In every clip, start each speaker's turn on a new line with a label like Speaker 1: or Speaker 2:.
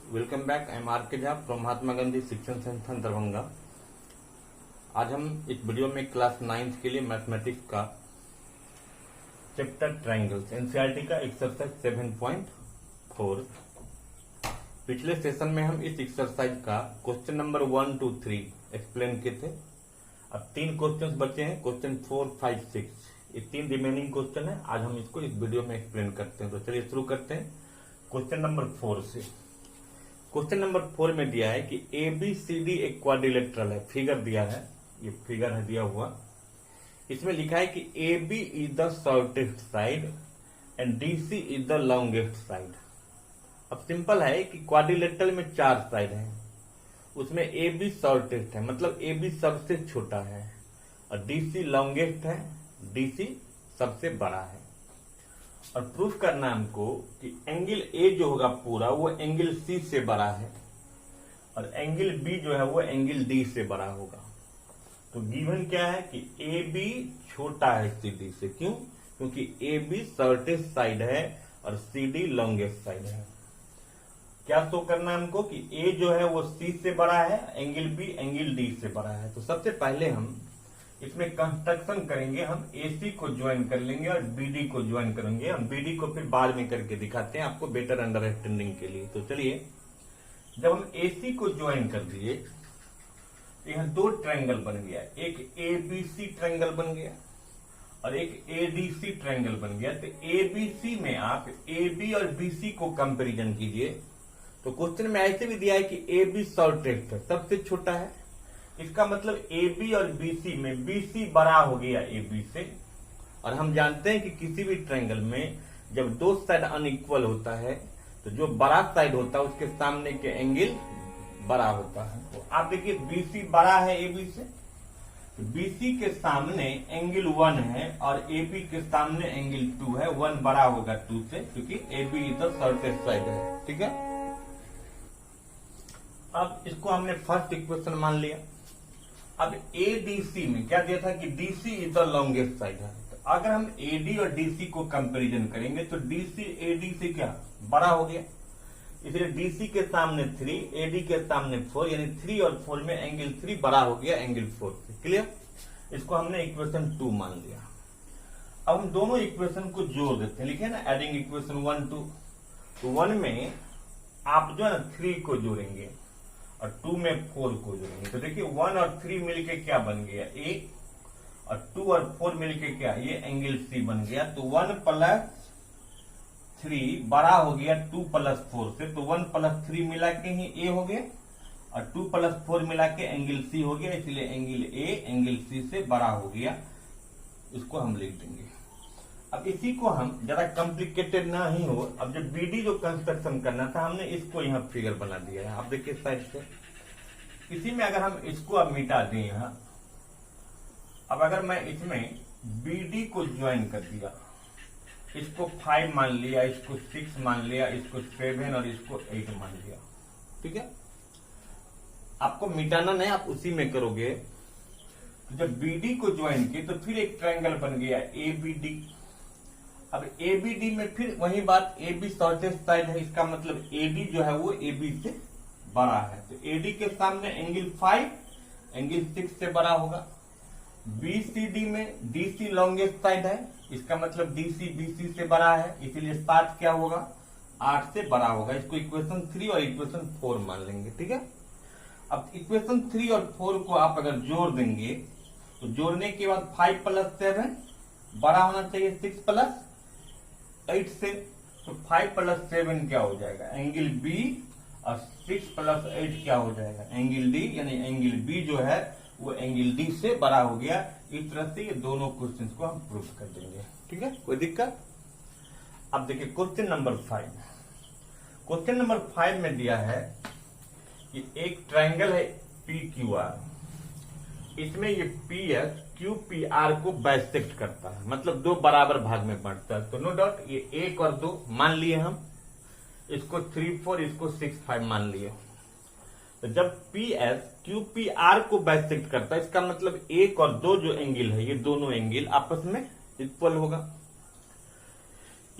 Speaker 1: Welcome back. I am R K Jha from Mahatma Gandhi शिक्षण संस्थान दरभंगा। आज हम इस वीडियो में क्लास 9th के लिए मैथमेटिक्स का चैप्टर ट्रायंगल्स एनसीईआरटी का एक्सरसाइज 7.4। पिछले सेशन में हम इस एक्सरसाइज का क्वेश्चन नंबर 1, 2, 3 एक्सप्लेन किए थे। अब 3 क्वेश्चन बचे हैं, क्वेश्चन 4, 5, 6। ये 3 रिमेनिंग क्वेश्चन है। आज हम इसको इस वीडियो में एक्सप्लेन करते हैं। तो चलिए शुरू करते हैं क्वेश्चन नंबर 4 से। क्वेश्चन नंबर 4 में दिया है कि ABCD एक क्वाड्रिलेटरल है। फिगर दिया है, ये फिगर है दिया हुआ। इसमें लिखा है कि AB is the shortest side and DC is the longest side. अब सिंपल है कि क्वाड्रिलेटरल में 4 साइड है, उसमें AB शॉर्टेस्ट है, मतलब AB सबसे छोटा है, और DC लॉन्गेस्ट है, DC सबसे बड़ा है। और प्रूफ करना है हमको कि एंगल A जो होगा पूरा वो एंगल C से बड़ा है, और एंगल B जो है वो एंगल D से बड़ा होगा। तो गिवन क्या है कि AB छोटा है CD से। क्यों? क्योंकि AB शॉर्टेस्ट साइड है और CD लॉन्गेस्ट साइड है। क्या शो करना है हमको कि A जो है वो C से बड़ा है, एंगल B एंगल D से बड़ा है। तो सबसे पहले हम इसमें कंस्ट्रक्शन करेंगे। हम AC को ज्वाइन कर लेंगे और BD को ज्वाइन करेंगे। हम BD को फिर बाद में करके दिखाते हैं आपको बेटर अंडरस्टैंडिंग के लिए। तो चलिए, जब हम AC को ज्वाइन कर दिए तो यहाँ 2 ट्रायंगल बन गया। एक ABC ट्रायंगल बन गया और एक ADC ट्रायंगल बन गया। तो ABC में आप AB और BC को कंपेरिजन कीजिए। तो क्वेश्चन में ऐसे भी दिया है कि AB शॉर्टेस्ट है, सबसे छोटा है। इसका मतलब AB और BC में BC बड़ा हो गया AB से। और हम जानते हैं कि किसी भी ट्रायंगल में जब 2 साइड अनइक्वल होता है तो जो बड़ा साइड होता है उसके सामने के एंगल बड़ा होता है। तो आप देखिए BC बड़ा है AB से, तो BC के सामने एंगल 1 है और AB के सामने एंगल 2 है। 1 बड़ा होगा 2 से, क्योंकि AB is the shortest side है। ठीक है, अब इसको हमने फर्स्ट इक्वेशन मान लिया। अब ADC में क्या दिया था कि DC is the longest side है। तो अगर हम AD और DC को कंपैरिजन करेंगे तो DC AD से क्या बड़ा हो गया, इसलिए DC के सामने 3, AD के सामने 4, यानी 3 और 4 में एंगल 3 बड़ा हो गया एंगल 4 से। क्लियर? इसको हमने इक्वेशन 2 मान लिया। अब हम दोनों इक्वेशन को जोड़ देते हैं। लिखे ना, एडिंग इक्वेशन 1, 2। तो 1 में आप जो है ना 3 को जोड़ेंगे और 2 में 4 को जोड़ेंगे। तो देखिए 1 और 3 मिलके क्या बन गया A, और 2 और 4 मिलके क्या, ये एंगल C बन गया। तो 1 + 3 बड़ा हो गया 2 + 4 से। तो 1 + 3 मिला के ही A हो गया और 2 + 4 मिला के एंगल C हो गया, इसलिए एंगल A एंगल C से बड़ा हो गया। इसको हम लिख देंगे। अब इसी को हम ज्यादा कॉम्प्लिकेटेड ना ही हो, अब जब BD जो कंस्ट्रक्शन करना था हमने इसको यहाँ फिगर बना दिया है। आप देखिए साइड से, इसी में अगर हम इसको अब मिटा दें यहाँ, अब अगर मैं इसमें BD को ज्वाइन कर दिया, इसको 5 मान लिया, इसको 6 मान लिया, इसको 7 और इसको 8 मान लिया। ठीक है, आपको मिटाना नहीं, आप उसी में करोगे। तो जब BD को ज्वाइन किए तो फिर एक ट्रायंगल बन गया ABD। अब ABD में फिर वही बात, AB शॉर्टेस्ट साइड है, इसका मतलब AD जो है वो AB से बड़ा है। तो AD के सामने एंगल 5 एंगल 6 से बड़ा होगा। BCD में DC लॉन्गेस्ट साइड है, इसका मतलब DC BC से बड़ा है, इसीलिए 7 क्या होगा, 8 से बड़ा होगा। इसको इक्वेशन 3 और इक्वेशन 4 मान लेंगे। ठीक है, अब इक्वेशन 3 और 4 को आप अगर जोड़ देंगे तो जोड़ने के बाद 5 + 7 बड़ा होना चाहिए 6 + 8 से। तो 5 + 7 क्या हो जाएगा, एंगल B, और 6 + 8 क्या हो जाएगा, एंगल D, यानी एंगल B जो है वो एंगल D से बड़ा हो गया। इस तरह से ये दोनों क्वेश्चंस को हम प्रूव कर देंगे। ठीक है, कोई दिक्कत? अब देखिए क्वेश्चन नंबर 5। क्वेश्चन नंबर 5 में दिया है कि एक ट्रायंगल है PQR, इसमें ये PS QPR को बाइसेक्ट करता है, मतलब 2 बराबर भाग में बांटता है। तो नो डाउट ये 1 और 2 मान लिए हम, इसको 3, 4, इसको 6, 5 मान लिए। तो जब PS QPR को बाइसेक्ट करता है, इसका मतलब 1 और 2 जो एंगल है, ये दोनों एंगल आपस में इक्वल होगा।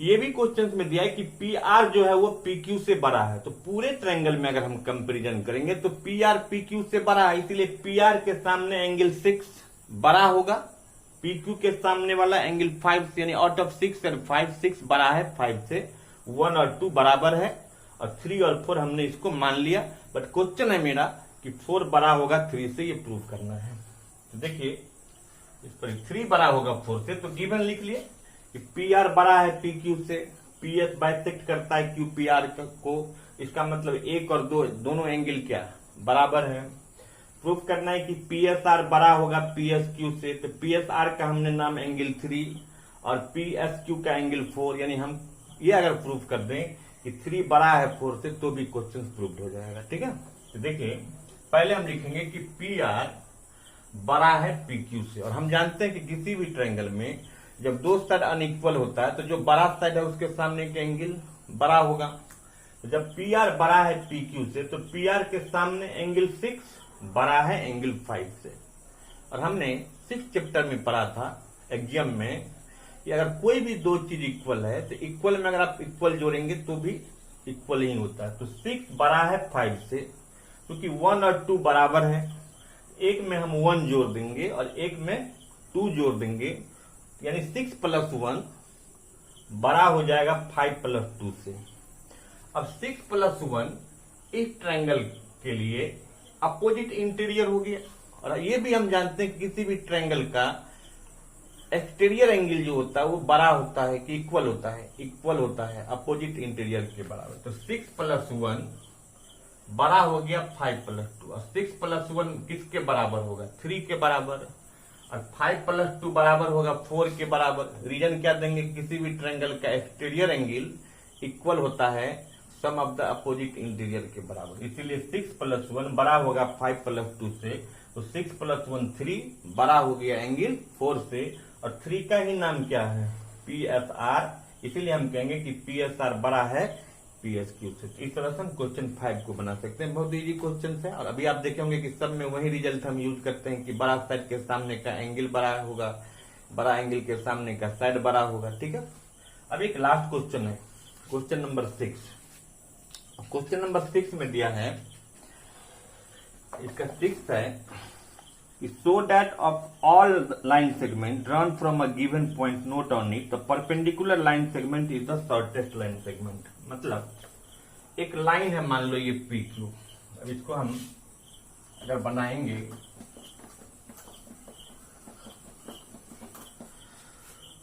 Speaker 1: ये भी क्वेश्चन में दिया है कि पी आर जो है वो पी क्यू से बड़ा है, तो पूरे ट्रायंगल में अगर हम कंपेरिजन करेंगे तो पी आर पी क्यू से बड़ा है, इसीलिए पी आर के सामने एंगल 6 बड़ा होगा, पी क्यू के सामने वाला एंगल 5 से, यानी आउट ऑफ 6 और 5 6 बड़ा है 5 से, 1 और 2 बराबर है, और 3 और 4 हमने इसको मान लिया। बट क्वेश्चन है मेरा कि 4 बड़ा होगा 3 से, ये प्रूव करना है। तो देखिए इस पर 3 बड़ा होगा 4 से, तो गिवन लिख लिए कि पी आर बड़ा है पी क्यू से, पी एस बाइसेक्ट करता है क्यू पी आर को, इसका मतलब 1 और 2 दोनों एंगल क्या बराबर है। प्रूफ करना है कि पी एस आर बड़ा होगा पी एस क्यू से, तो पी एस आर का हमने नाम एंगल 3 और पी एस क्यू का एंगल 4, यानी हम ये अगर प्रूफ कर दें कि 3 बड़ा है 4 से तो भी क्वेश्चन प्रूव हो जाएगा। ठीक है, तो देखिए पहले हम लिखेंगे कि पी आर बड़ा है पी क्यू से, और हम जानते हैं कि किसी भी ट्रायंगल में जब दो साइड अनइक्वल होता है तो जो बड़ा साइड है उसके सामने का एंगल बड़ा होगा। तो जब पी आर बड़ा है पी क्यू से तो पी आर के सामने एंगल 6 बड़ा है एंगल 5 से। और हमने 6 चैप्टर में पढ़ा था एग्जाम में कि अगर कोई भी दो चीज इक्वल है तो इक्वल में अगर आप इक्वल जोड़ेंगे तो भी इक्वल ही होता है। तो 6 बड़ा है 5 से, क्योंकि 1 और 2 बराबर है, एक में हम 1 जोड़ देंगे और एक में 2 जोड़ देंगे, यानी 6 + 1 बड़ा हो जाएगा 5 + 2 से। अब 6 + 1 इस ट्रायंगल के लिए अपोजिट इंटीरियर हो गया, और ये भी हम जानते हैं कि किसी भी ट्रायंगल का एक्सटीरियर एंगल जो होता है वो बड़ा होता है कि इक्वल होता है, इक्वल होता है अपोजिट इंटीरियर के बराबर। तो 6 + 1 बड़ा हो गया 5 + 2, और 6 + 1 किसके बराबर होगा 3 के बराबर, और 5 + 2 बराबर होगा 4 के बराबर। रीजन क्या देंगे, किसी भी ट्रायंगल का एक्सटीरियर एंगल इक्वल होता है सम ऑफ द अपोजिट इंटीरियर के बराबर, इसीलिए 6 + 1 बड़ा होगा 5 + 2 से। तो 6 + 1 3 बड़ा हो गया एंगल 4 से, और 3 का ही नाम क्या है पी एस आर, इसीलिए हम कहेंगे कि पी एस आर बड़ा है पी एस क्यू से। इस तरह से हम क्वेश्चन 5 को बना सकते हैं, बहुत इजी क्वेश्चन है। और अभी आप देखेंगे कि सब में वही रिजल्ट हम यूज करते हैं कि बड़ा साइड के सामने का एंगल बड़ा होगा, बड़ा एंगल के सामने का साइड बड़ा होगा। ठीक है, अब एक लास्ट क्वेश्चन है, क्वेश्चन नंबर 6। क्वेश्चन नंबर 6 में दिया है, इसका 6 है कि so that of all line segment drawn from a given point note on it the perpendicular line segment is the shortest line segment. मतलब एक लाइन है, मान लो ये पी क्यू, अब इसको हम अगर बनाएंगे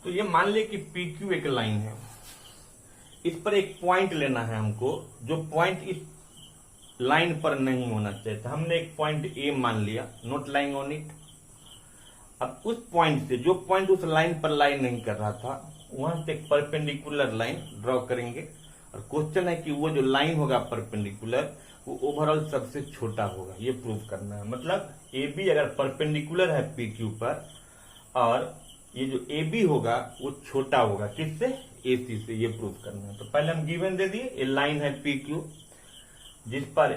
Speaker 1: तो ये मान ले कि पी क्यू एक लाइन है, इस पर एक पॉइंट लेना है हमको, जो पॉइंट इस लाइन पर नहीं होना चाहिए। तो हमने एक पॉइंट ए मान लिया, नोट लाइंग ऑन इट। अब उस पॉइंट से, जो पॉइंट उस लाइन पर लाइन नहीं कर रहा था, वहां से एक परपेंडिकुलर लाइन ड्रॉ करेंगे। और क्वेश्चन है कि वो जो लाइन होगा परपेंडिकुलर वो ओवरऑल सबसे छोटा होगा, ये प्रूव करना है। मतलब ए बी अगर परपेंडिकुलर है पी क्यू पर, और ये जो ए बी होगा वो छोटा होगा किससे, ए सी से, ये प्रूव करना है। तो पहले हम गिवन दे दिए, ए लाइन है पी क्यू जिस पर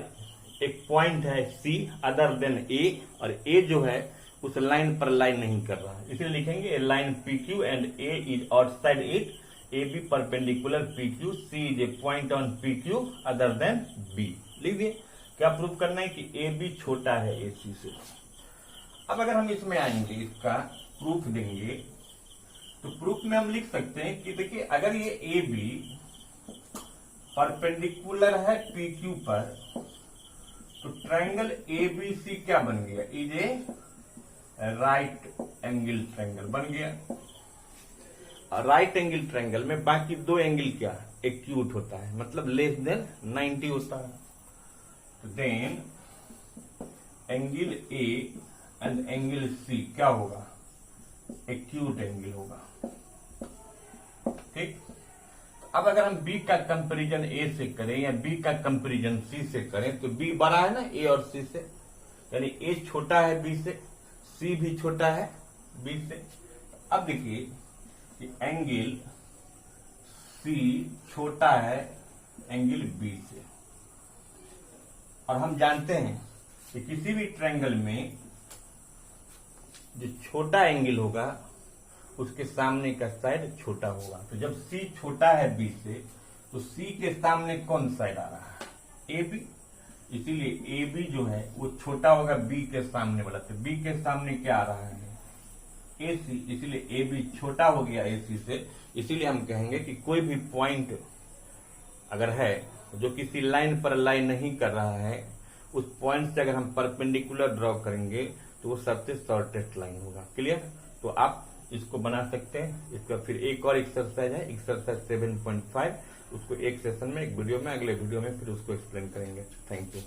Speaker 1: एक पॉइंट है सी अदर देन ए, और ए जो है उस लाइन पर लाइन नहीं कर रहा है, इसलिए लिखेंगे a line P Q and A is outside it, A B perpendicular P Q, C is a point on P Q other than B. लिख दिए, क्या प्रूव करना है कि ए बी छोटा है ए सी से। अब अगर हम इसमें आएंगे, इसका प्रूफ देंगे, तो प्रूफ में हम लिख सकते हैं कि देखिए अगर ये ए बी परपेंडिकुलर है पी क्यू पर, तो ट्रायंगल ए बी सी क्या बन गया, is a right angle triangle बन गया। राइट एंगल ट्रायंगल में बाकी दो एंगल क्या एक्यूट होता है, मतलब लेस देन 90 होता है। तो then angle A and angle C क्या होगा, एक्यूट एंगल होगा। ठीक, अब अगर हम B का कंपैरिजन A से करें या B का कंपैरिजन C से करें, तो B बड़ा है ना A और C से, यानी A छोटा है B से, C भी छोटा है B से। अब देखिए कि एंगल C छोटा है एंगल B से, और हम जानते हैं कि किसी भी ट्रायंगल में जो छोटा एंगल होगा उसके सामने का साइड छोटा होगा। तो जब सी छोटा है बी से, तो सी के सामने कौन साइड आ रहा है? A B. इसीलिए ए बी जो है वो छोटा होगा बी के सामने वाला। तो बी के सामने क्या आ रहा है? ए सी। इसीलिए ए बी छोटा हो गया ए सी से। इसीलिए हम कहेंगे कि कोई भी पॉइंट अगर है जो किसी लाइन पर लाइन नहीं कर रहा है, उस पॉइंट से अगर हम परपेंडिकुलर ड्रॉ करेंगे तो वो सबसे शॉर्टेस्ट लाइन होगा। क्लियर? तो आप इसको बना सकते हैं। इसका फिर एक और एक्सरसाइज है, एक्सरसाइज 7.5। उसको एक सेशन में, एक वीडियो में, अगले वीडियो में फिर उसको एक्सप्लेन करेंगे। Thank you.